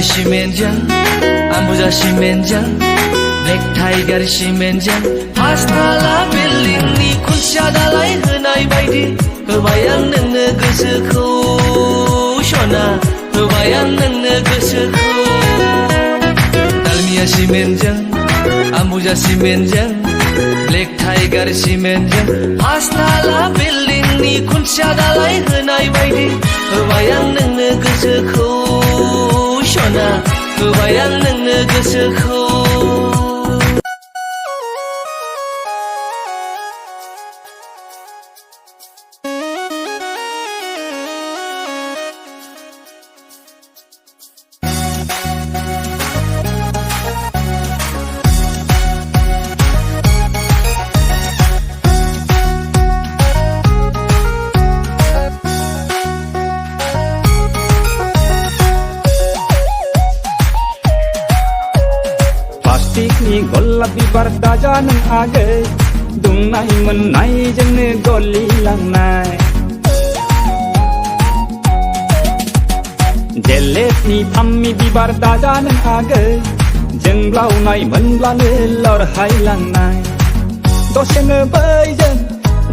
시멘장 안부자 시멘장 넥타이 가리 시멘장 파스타라 빌링니 콘샤달라이 흔하이 바이디 होबाय आं नोंनो गोसोखौ सना होबाय आं नोंनो गोसोखौ दालमिया सिमेन्टजों आम्बुजा सिमेन्टजों ब्लेक टाइगार सिमेन्टजों पासताला बिल्डिंनि खुन्थिया दालाय होनाय बायदि होबाय आं नोंनो गोसोखौ सना होबाय आं नोंनो गोसोखौ प्लास्टिकनि गलाब बिबार दाजानो आगै दुंनाय मोननायजोंनो गलिलांनाय जेलेटनि फामि बिबार दाजानो आगै जोंब्लावनाय मोनब्लानो लरहायलांनाय दसेनो बैजों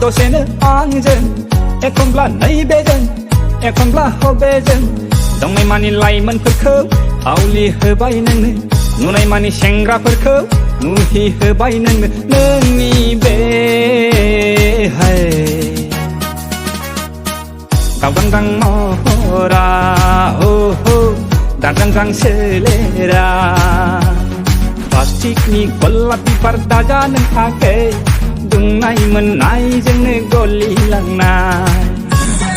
दसेनो आंजों एखनब्ला नैबेजों एखनब्ला हबेजों दंनाय मानि लाइमोनफोरखौ आवलि होबाय नोंनो नुनाय मानि सेंग्राफोरखौ नुहि होबाय नोंनो नोंनि बे गावदांदां महरा हो हो दांदांदां सोलेरा प्लास्टिकनि गलाब बिबार दाजानो आगै दुंनाय मोननायजोंनो गलि